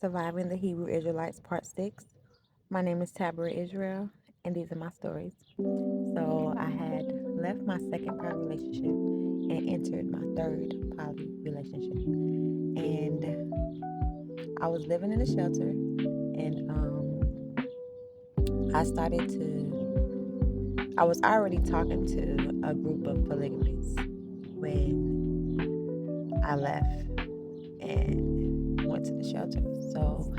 Surviving the Hebrew Israelites, Part 6. My name is Tabara Israel, and these are my stories. So, I had left my second poly relationship and entered my third poly relationship. And I was living in a shelter, and I was already talking to a group of polygamists when I left and went to the shelter. So,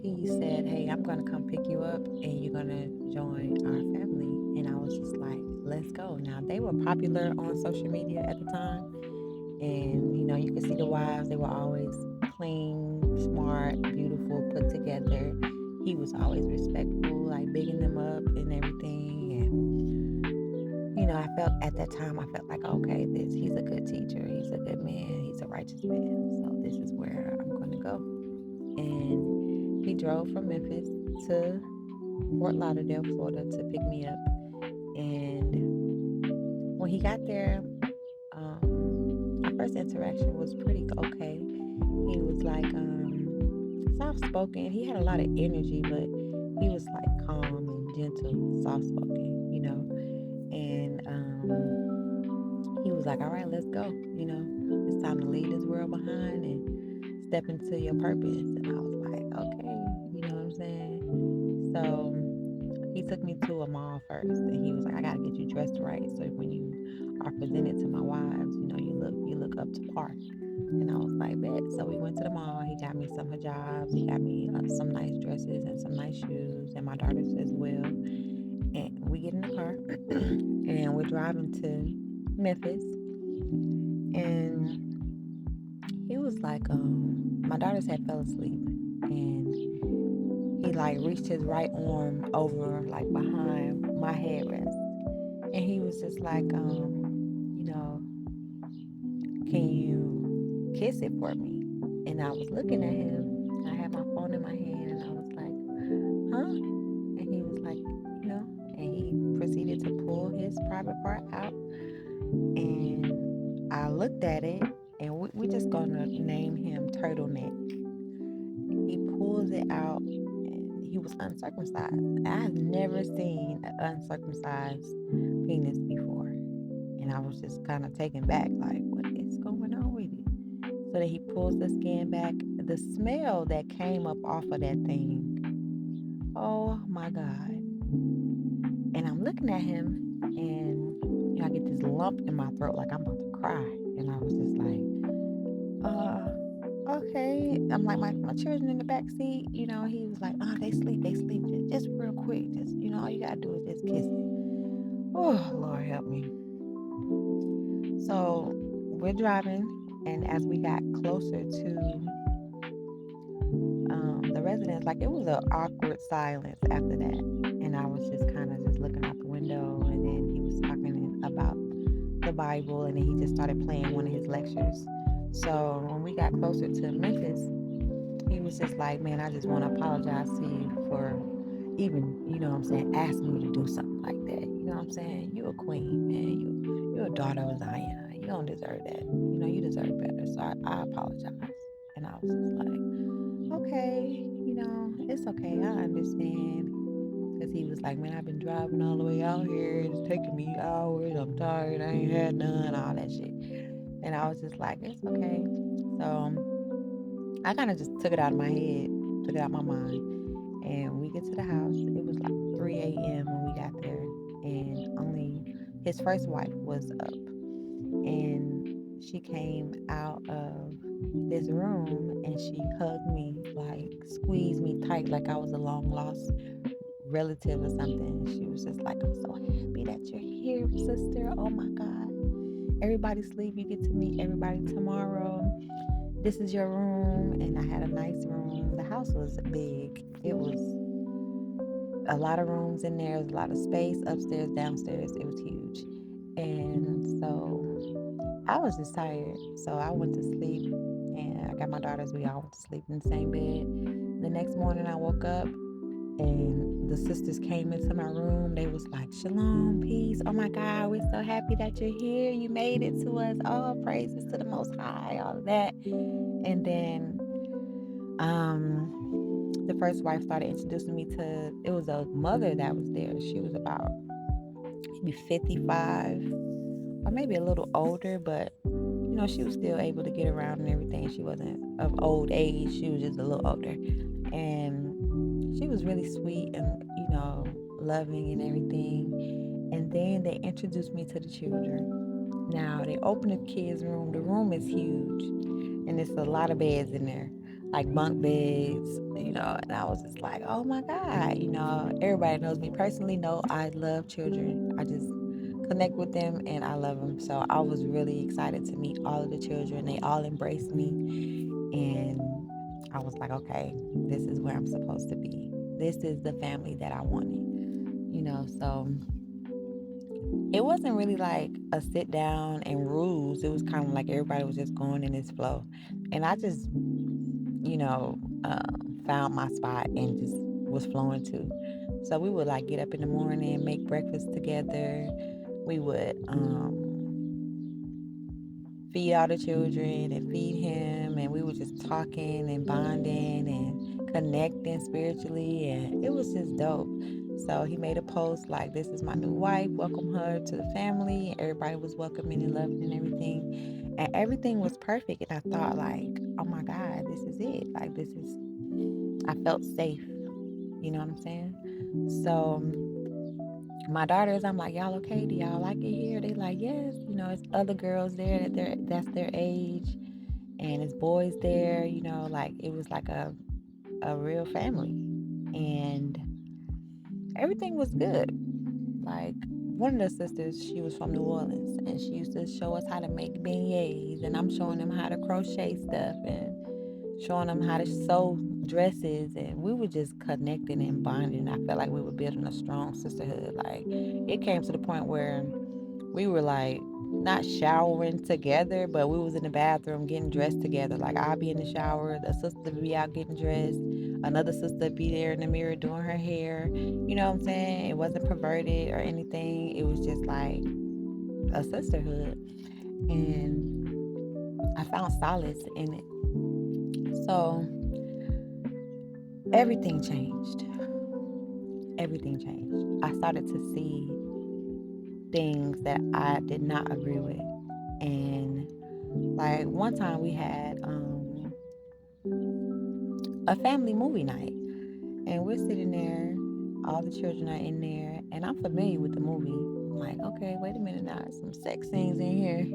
he said, "Hey, I'm gonna come pick you up and you're gonna join our family." And I was just like, "Let's go." Now, they were popular on social media at the time, and you could see the wives. They were always clean, smart, beautiful, put together. He was always respectful, like bigging them up and everything. And I felt at that time, I felt like, okay, he's a good teacher, he's a good man, he's a righteous man. So this is where I'm going to go. And he drove from Memphis to Fort Lauderdale, Florida, to pick me up. And when he got there, our first interaction was pretty okay. He was like soft spoken. He had a lot of energy, but he was like calm and gentle, soft spoken. And he was like, "All right, let's go. It's time to leave this world behind and step into your purpose." And I was like, "Okay," you know what I'm saying? So he took me to a mall first, and he was like, "I gotta get you dressed right, so when you are presented to my wives, you look up to par." And I was like, "Bet." So we went to the mall. He got me some hijabs. He got me some nice dresses and some nice shoes, and my daughters as well. And we get in the car, and we're driving to Memphis. And he was like, my daughters had fell asleep, and he like reached his right arm over like behind my headrest, and he was just like, "Can you kiss it for me?" And I was looking at him. I had my phone in my hand, and I was like, "Huh?" And he was like, and he proceeded to pull his private part out, and I looked at it, and we just gonna name him Turtleneck. He pulls it out, and he was uncircumcised. I've never seen an uncircumcised penis before, and I was just kind of taken back, like, what is going on with it? So then he pulls the skin back. The smell that came up off of that thing, oh my God. And I'm looking at him, and I get this lump in my throat, like I'm about to cry. And I was just like, okay. I'm like, my children in the back seat, he was like, "Oh, they sleep, just real quick. Just, all you gotta do is just kiss it." Oh, Lord help me. So we're driving, and as we got closer to the residence, like it was an awkward silence after that. And I was just kind of just looking out the window, and then he was talking about the Bible, and then he just started playing one of his lectures. So when we got closer to Memphis, he was just like, "Man, I just want to apologize to you for even, asking me to do something like that. You know what I'm saying? You a queen, man. You're a daughter of Zion. You don't deserve that. You deserve better. So I apologize." And I was just like, "Okay, it's okay. I understand." Because he was like, "Man, I've been driving all the way out here. It's taking me hours. I'm tired. I ain't had none, all that shit." And I was just like, "It's okay." So I kind of just took it out of my head, took it out of my mind. And we get to the house. It was like 3 a.m. when we got there. And only his first wife was up. And she came out of this room, and she hugged me, like squeezed me tight, like I was a long lost relative or something. She was just like, "I'm so happy that you're here, sister. Oh my God. Everybody sleep. You get to meet everybody tomorrow. This is your room." And I had a nice room. The house was big. It was a lot of rooms in there. There was a lot of space upstairs, downstairs. It was huge. And so I was just tired. So I went to sleep, and I got my daughters. We all went to sleep in the same bed. The next morning I woke up, and the sisters came into my room. They was like, "Shalom, peace. Oh my God, we're so happy that you're here. You made it to us. All praises to the Most High," all of that. And then The first wife started introducing me to, it was a mother that was there. She was about maybe 55 or maybe a little older, but she was still able to get around and everything. She wasn't of old age, she was just a little older. And she was really sweet and, loving and everything. And then they introduced me to the children. Now they opened the kids' room. The room is huge, and it's a lot of beds in there, like bunk beds, And I was just like, oh my God, everybody knows me personally. Know I love children. I just connect with them and I love them. So I was really excited to meet all of the children. They all embraced me, and I was like, okay, this is where I'm supposed to be. This is the family that I wanted. So it wasn't really like a sit down and rules. It was kind of like everybody was just going in this flow. And I just, found my spot and just was flowing too. So we would like get up in the morning, make breakfast together. We would feed all the children and feed him, and we were just talking and bonding and connecting spiritually, and it was just dope. So he made a post like, this is my new wife, welcome her to the family. Everybody was welcoming and loving and everything was perfect. And I thought like, oh my God, this is it. Like, I felt safe, you know what I'm saying? So my daughters, I'm like, y'all okay? Do y'all like it here? They like, yes. It's other girls there that's their age, and it's boys there. Like it was like a real family, and everything was good. Like one of the sisters, she was from New Orleans, and she used to show us how to make beignets, and I'm showing them how to crochet stuff and showing them how to sew dresses, and we were just connecting and bonding. I felt like we were building a strong sisterhood. Like it came to the point where we were like not showering together, but we was in the bathroom getting dressed together. Like I'll be in the shower, the sister would be out getting dressed, another sister be there in the mirror doing her hair. You know what I'm saying? It wasn't perverted or anything. It was just like a sisterhood, and I found solace in it. So everything changed. Everything changed. I started to see things that I did not agree with. And like one time we had a family movie night, and we're sitting there, all the children are in there, and I'm familiar with the movie. I'm like, okay, wait a minute now, some sex scenes in here.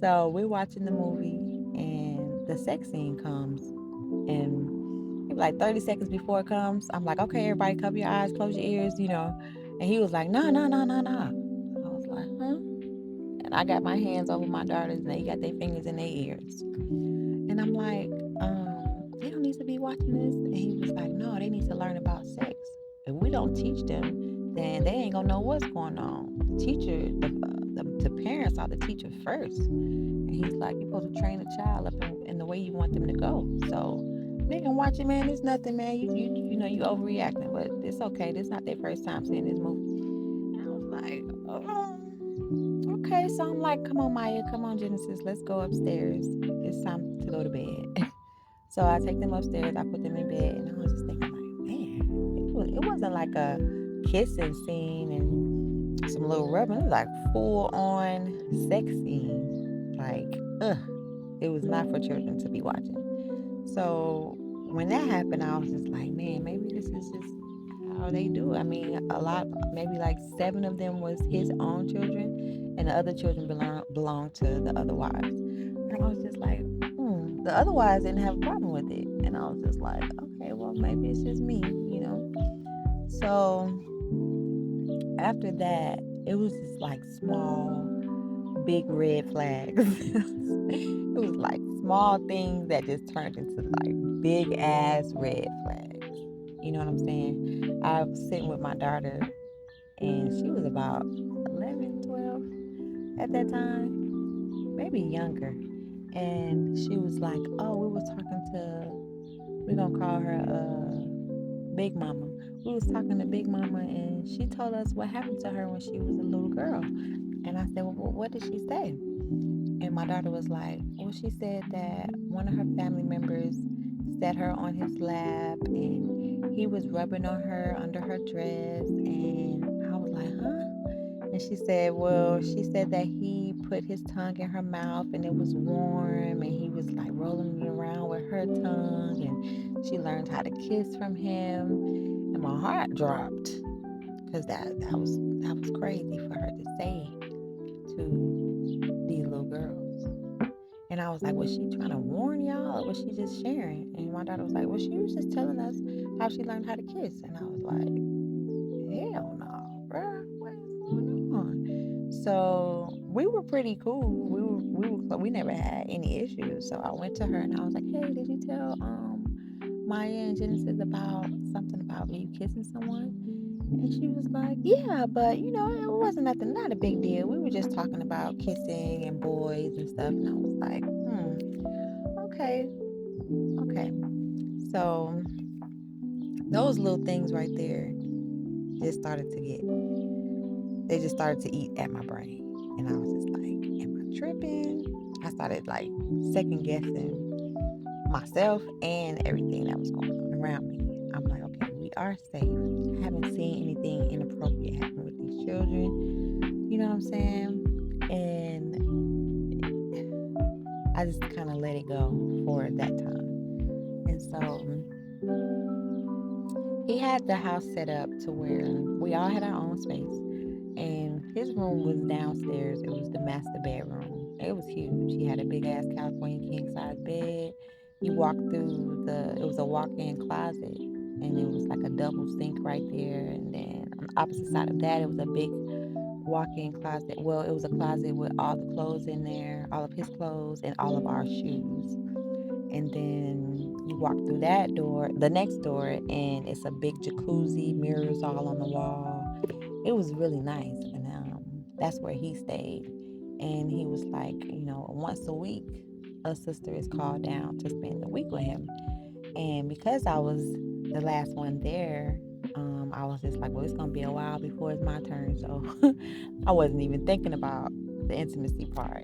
So we're watching the movie, and the sex scene comes, and maybe like 30 seconds before it comes, I'm like, okay, everybody cover your eyes, close your ears. And he was like, no, no, no, no, no. I was like, huh? And I got my hands over my daughters, and they got their fingers in their ears. And I'm like, they don't need to be watching this. And he was like, no, they need to learn about sex. If we don't teach them, then they ain't gonna know what's going on. The teacher, the parents are the teacher first. And he's like, you're supposed to train a child up in the way you want them to go. So they can watch it, man. It's nothing, man. You overreacting, but it's okay. This is not their first time seeing this movie. And I was like, oh, okay. So I'm like, come on, Maya, come on, Genesis, let's go upstairs. It's time to go to bed. So I take them upstairs, I put them in bed, and I was just thinking, like, man, it wasn't like a kissing scene and some little rubbing. It was like full on sex scene. Like, ugh, it was not for children to be watching. So when that happened, I was just like, man, maybe this is just how they do it. I mean, a lot, maybe like 7 of them was his own children, and the other children belonged to the other wives. And I was just like, the other wives didn't have a problem with it. And I was just like, okay, well, maybe it's just me. So after that, it was just like small, big red flags. It was like small things that just turned into like big ass red flags. You know what I'm saying? I was sitting with my daughter, and she was about 11, 12 at that time, maybe younger. And she was like, oh, we was talking to, we're going to call her Big Mama. We was talking to Big Mama, and she told us what happened to her when she was a little girl. And I said, well, what did she say? And my daughter was like, well, she said that one of her family members sat her on his lap and he was rubbing on her under her dress. And I was like, huh? And she said that he put his tongue in her mouth and it was warm and he was like rolling it around with her tongue and she learned how to kiss from him. And my heart dropped because that was crazy for her to say to these little girls. And I was like, was she trying to warn y'all or was she just sharing? And my daughter was like, well, she was just telling us how she learned how to kiss. And I was like, hell no, bruh. What is going on? So we were pretty cool. We never had any issues. So I went to her and I was like, hey, did you tell Maya and Genesis about something about you kissing someone? And she was like, yeah, but it wasn't nothing, not a big deal. We were just talking about kissing and boys and stuff. And I was like, okay, okay. So those little things right there just started to get, they just started to eat at my brain. And I was just like, am I tripping? I started like second guessing myself and everything that was going on around me. I'm like, okay, we are safe. I haven't seen anything inappropriate happen with these children. You know what I'm saying? And I just kind of let it go for that time. And so he had the house set up to where we all had our own space. And his room was downstairs. It was the master bedroom. It was huge. He had a big ass California king size bed. You walked through it was a walk in closet. And it was like a double sink right there. And then on the opposite side of that, it was a big walk in closet. Well, it was a closet with all the clothes in there, all of his clothes, and all of our shoes. And then you walk through that door, the next door, and it's a big jacuzzi, mirrors all on the wall. It was really nice. And that's where he stayed. And he was like, once a week, a sister is called down to spend the week with him. And because I was the last one there, I was just like, well, it's going to be a while before it's my turn. So I wasn't even thinking about the intimacy part.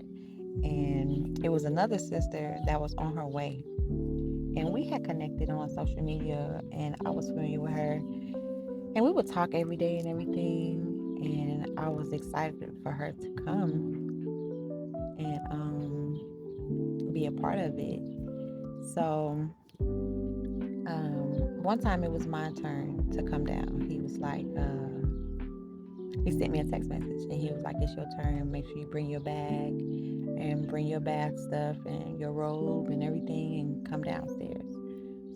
And it was another sister that was on her way. And we had connected on social media, and I was familiar with her. And we would talk every day and everything. And I was excited for her to come and be a part of it. So one time it was my turn to come down. He was like, he sent me a text message and he was like, it's your turn. Make sure you bring your bag and bring your bath stuff and your robe and everything and come downstairs.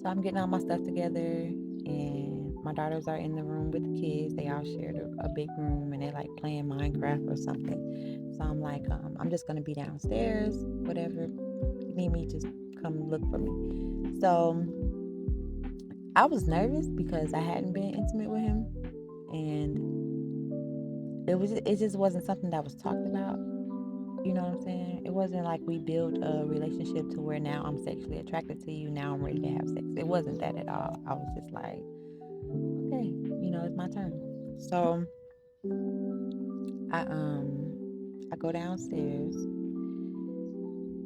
So I'm getting all my stuff together and my daughters are in the room with the kids. They all shared a big room and they're like playing Minecraft or something. So I'm like, I'm just going to be downstairs, whatever. If you need me, just come look for me. So I was nervous because I hadn't been intimate with him and it just wasn't something that was talked about. You know what I'm saying? It wasn't like we built a relationship to where now I'm sexually attracted to you, now I'm ready to have sex. It wasn't that at all. I was just like, okay, it's my turn. So I go downstairs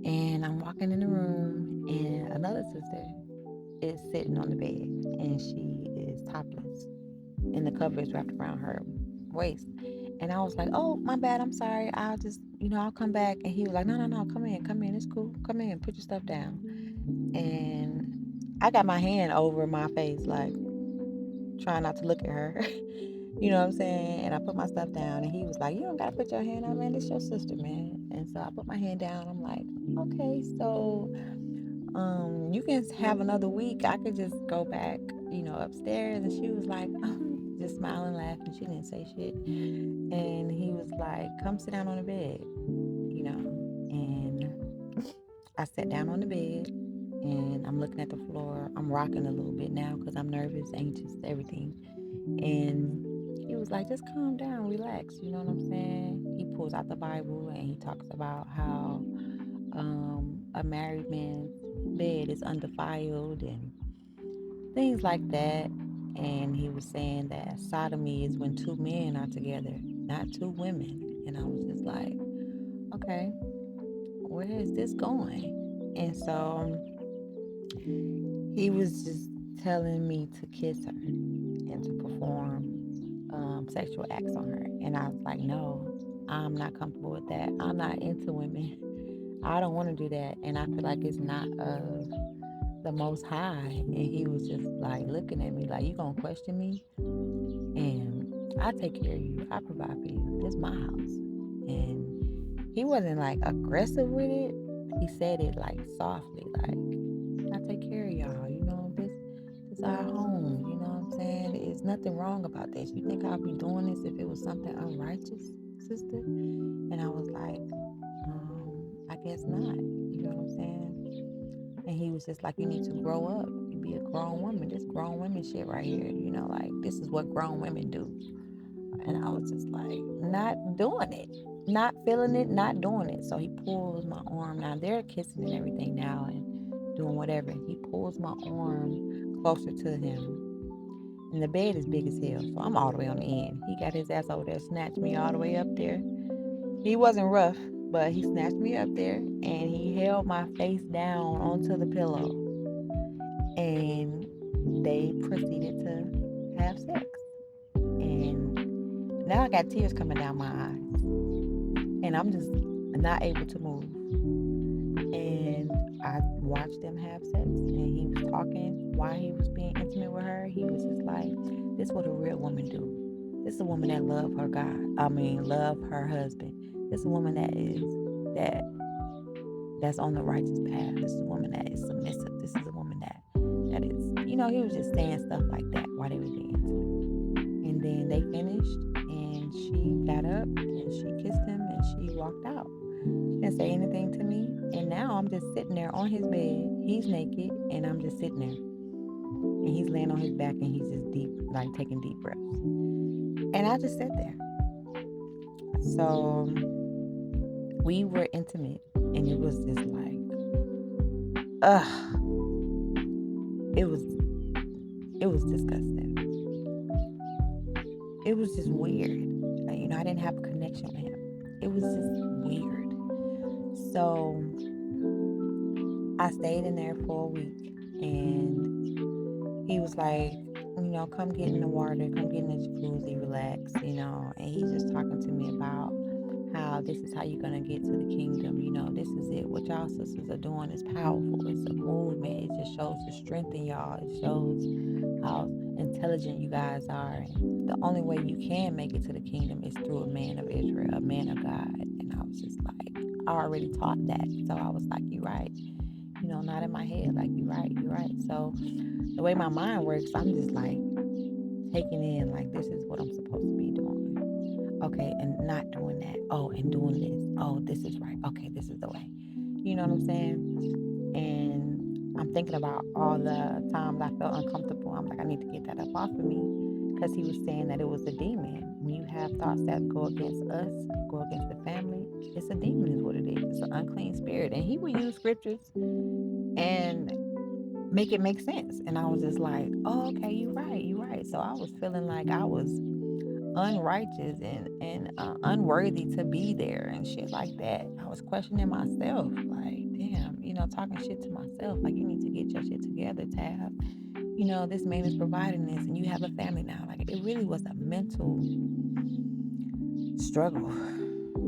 and I'm walking in the room and another sister is sitting on the bed and she is topless and the cover is wrapped around her waist. And I was like, oh, my bad, I'm sorry. I'll just, I'll come back. And he was like, no, no, no, come in, it's cool. Come in, put your stuff down. And I got my hand over my face, like trying not to look at her. You know what I'm saying? And I put my stuff down and he was like, you don't gotta put your hand out, man. This your sister, man. And so I put my hand down. I'm like, okay, so you can have another week. I could just go back, upstairs. And she was like, just smiling, laughing. She didn't say shit. And he was like, come sit down on the bed, and I sat down on the bed and I'm looking at the floor. I'm rocking a little bit now because I'm nervous, anxious, everything. And he was like, just calm down, relax. You know what I'm saying? He pulls out the Bible and he talks about how a married man's bed is undefiled and things like that. And he was saying that sodomy is when two men are together, not two women. And I was just like, okay, where is this going? And so He was just telling me to kiss her and to perform sexual acts on her. And I was like, no, I'm not comfortable with that. I'm not into women. I don't want to do that. And I feel like it's not of the Most High. And he was just like looking at me like, you going to question me? And I take care of you. I provide for you. This is my house. And he wasn't like aggressive with it. He said it like softly, like, I take care of y'all. This our home. You know what I'm saying? There's nothing wrong about this. You think I'd be doing this if it was something unrighteous, sister? And I was like, I guess not. You know what I'm saying? And he was just like, you need to grow up. You be a grown woman. This grown women shit right here. Like this is what grown women do. And I was just like, not doing it, not feeling it, not doing it. So he pulls my arm. Now they're kissing and everything now and doing whatever. He pulls my arm closer to him. And the bed is big as hell. So I'm all the way on the end. He got his ass over there, snatched me all the way up there. He wasn't rough, but he snatched me up there and he held my face down onto the pillow. And they proceeded to have sex. And now I got tears coming down my eyes. And I'm just not able to move. And I watched them have sex. And he was talking while he was being intimate with her. He was just like, this is what a real woman do. This is a woman that love her God. Love her husband. This is a woman that's on the righteous path. This is a woman that is submissive. This is a woman that is, he was just saying stuff like that while they were being intimate. And then they finished and she got up and she kissed him and she walked out. She didn't say anything to me. And now I'm just sitting there on his bed. He's naked and I'm just sitting there. And he's laying on his back and he's just deep, like taking deep breaths. And I just sat there. So we were intimate and it was just like, ugh. It was disgusting. It was just weird. I didn't have a connection with him. It was just weird. So I stayed in there for a week and he was like, come get in the water, come get in the jacuzzi, relax, and he's just talking to me about how this is how you're going to get to the kingdom. This is it. What y'all sisters are doing is powerful. It's a movement. It just shows the strength in y'all. It shows how intelligent you guys are. And the only way you can make it to the kingdom is through a man of Israel, a man of God. And I was just like, I already taught that. So I was like, you're right. Not in my head, like, you're right. So the way my mind works, I'm just like taking in, like, this is what I'm supposed to be doing. Okay, and not doing that. Oh, and doing this. Oh, this is right. Okay, this is the way. You know what I'm saying? And I'm thinking about all the times I felt uncomfortable. I'm like, I need to get that up off of me. Because he was saying that it was a demon. When you have thoughts that go against us, go against the family, it's a demon, is what it is. It's an unclean spirit. And he would use scriptures and make it make sense. And I was just like, oh, okay, you're right. So I was feeling like I was unrighteous and unworthy to be there and shit like that. I was questioning myself, like, damn, talking shit to myself, like, you need to get your shit together, Tab. This man is providing this and you have a family now. Like, it really was a mental struggle.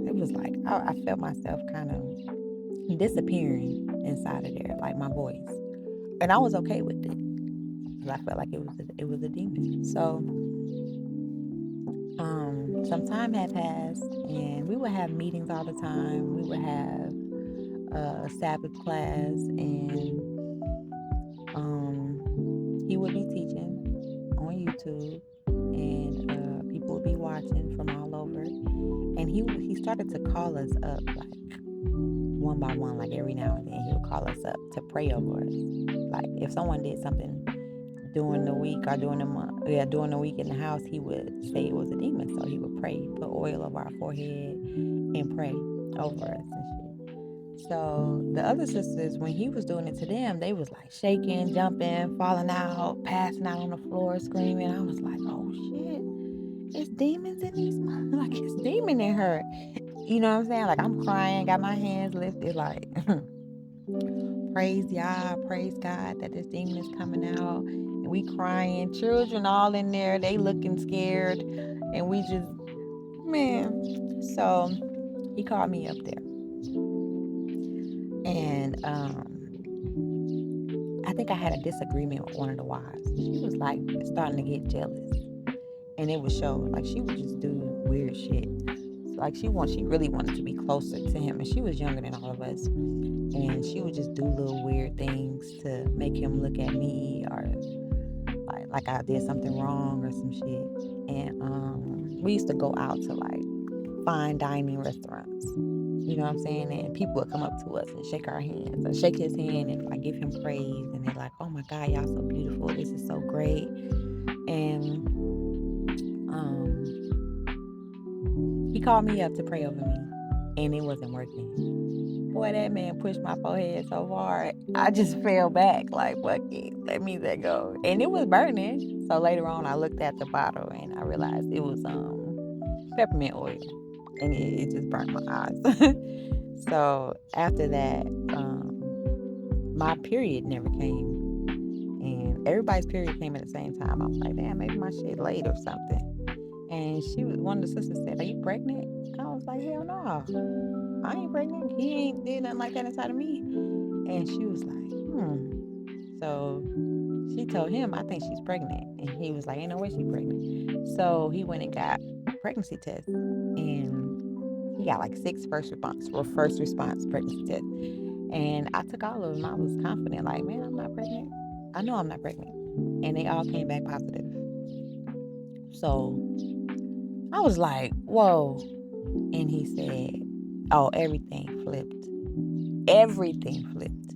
It was like I felt myself kind of disappearing inside of there, like my voice. And I was okay with it because I felt like it was a demon. So some time had passed and we would have meetings all the time. We would have a Sabbath class and he would be teaching on YouTube and people would be watching from all over. And he started to call us up like one by one, like every now and then he would call us up to pray over us. Like if someone did something during the week or during the week in the house, he would say it was a demon. So he would pray, put oil over our forehead and pray over us and shit. So the other sisters, when he was doing it to them, they was like shaking, jumping, falling out, passing out on the floor, screaming. I was like, oh shit, it's demons in these like it's demon in her. You know what I'm saying? Like I'm crying, got my hands lifted, like Praise Yah, praise God that this demon is coming out. And we crying, children all in there, they looking scared. And we just, man. So he called me up there. And I think I had a disagreement with one of the wives. She was like starting to get jealous. And it would show. Like she would just do weird shit. Like she really wanted to be closer to him. And she was younger than all of us. And she would just do little weird things to make him look at me, or like I did something wrong or some shit. And we used to go out to like fine dining restaurants. You know what I'm saying? And people would come up to us and shake our hands, or shake his hand and like give him praise. And they're like, "Oh my God, y'all so beautiful. This is so great." And he called me up to pray over me, and it wasn't working. Boy, that man pushed my forehead so hard, I just fell back. Like, fuck it, let me let go. And it was burning. So later on, I looked at the bottle and I realized it was peppermint oil, and it just burnt my eyes. So after that, my period never came, and everybody's period came at the same time. I was like, damn, maybe my shit late or something. And one of the sisters said, "Are you pregnant?" I was like, "Hell no, I ain't pregnant. He ain't did nothing like that inside of me." And she was like, So she told him, "I think she's pregnant." And he was like, "Ain't no way she's pregnant." So he went and got pregnancy tests, and he got like 6 first response pregnancy tests. And I took all of them. I was confident, like, man, I'm not pregnant. I know I'm not pregnant. And they all came back positive. So I was like, whoa. And he said, oh, everything flipped. Everything flipped.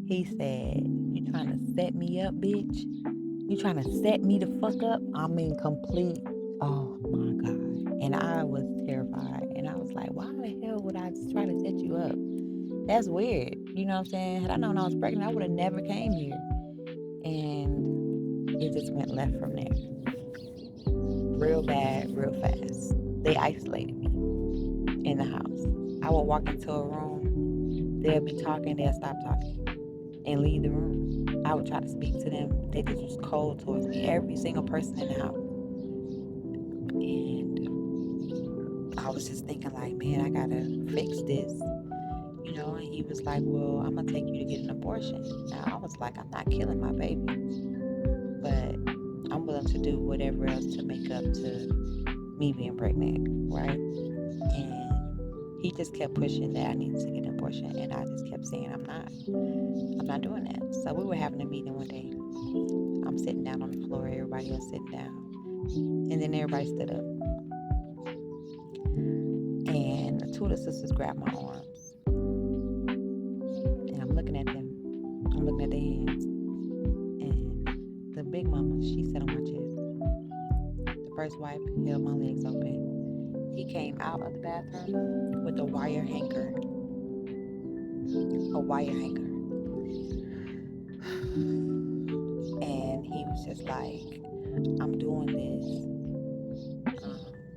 He said, "You trying to set me up, bitch? You trying to set me the fuck up?" I mean, complete, oh my God. And I was terrified. And I was like, why the hell would I just try to set you up? That's weird. You know what I'm saying? Had I known I was pregnant, I would have never came here. And it just went left from there. Real bad, real fast. They isolated me in the house. I would walk into a room, they'll be talking, they'll stop talking and leave the room. I would try to speak to them. They just was cold towards me. Every single person in the house. And I was just thinking like, man, I gotta fix this. You know, and he was like, well, I'm gonna take you to get an abortion. Now I was like, I'm not killing my baby, but I'm willing to do whatever else to make up to me being pregnant, right? And he just kept pushing that I needed to get an abortion, and I just kept saying I'm not doing that. So we were having a meeting one day. I'm sitting down on the floor, everybody else sitting down, and then everybody stood up, and 2 of the sisters grabbed my arms, and I'm looking at them. I'm looking at their hands, and the big mama, she sat on my chest. The first wife held my legs open. He came out of the bathroom with a wire hanger. And he was just like, I'm doing this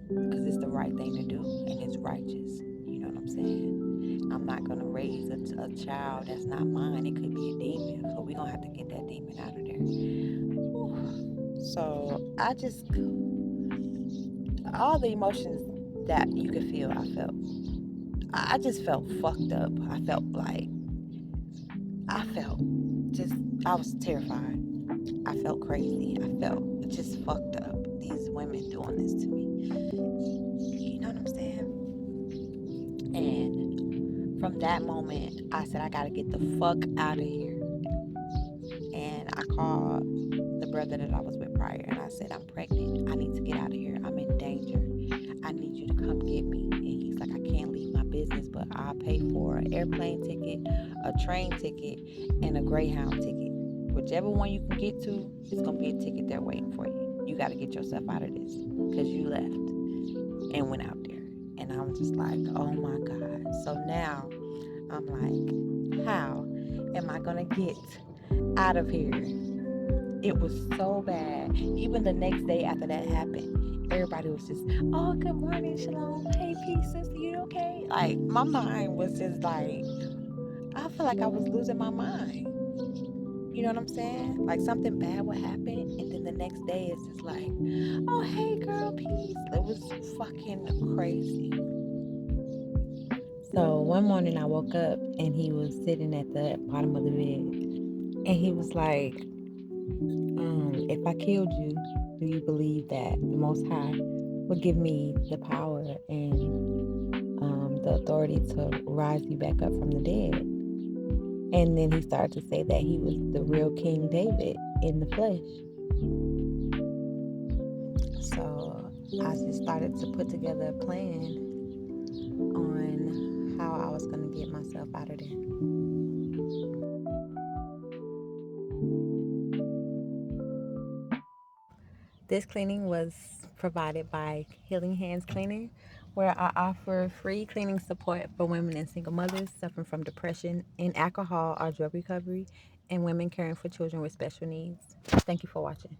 because it's the right thing to do, and it's righteous. You know what I'm saying? I'm not going to raise a child that's not mine. It could be a demon. So we're going to have to get that demon out of there. So all the emotions that you could feel, I felt. I just felt fucked up. I I was terrified. I felt crazy. I felt just fucked up. These women doing this to me. You know what I'm saying? And from that moment, I said, I gotta get the fuck out of here. And I called the brother that I was with prior, and I said, I'm pregnant. I need to get out of here. I'm in danger. I need you to come get me. And he's like, I can't leave my business, but I'll pay for an airplane ticket, a train ticket, and a Greyhound ticket. Whichever one you can get to, it's going to be a ticket there waiting for you. You got to get yourself out of this because you left and went out there. And I'm just like, oh my God. So now I'm like, how am I going to get out of here? It was so bad. Even the next day after that happened, everybody was just, oh, good morning, Shalom. Hey, peace, sister, you okay? Like, my mind was just like, felt like I was losing my mind. You know what I'm saying? Like something bad would happen, and then the next day it's just like, oh hey girl, peace. It was fucking crazy. So one morning I woke up and he was sitting at the bottom of the bed, and he was like, if I killed you, do you believe that the Most High would give me the power and the authority to rise you back up from the dead? And then he started to say that he was the real King David in the flesh. So I just started to put together a plan on how I was going to get myself out of there. This cleaning was provided by Healing Hands Cleaning, where I offer free cleaning support for women and single mothers suffering from depression and alcohol or drug recovery, and women caring for children with special needs. Thank you for watching.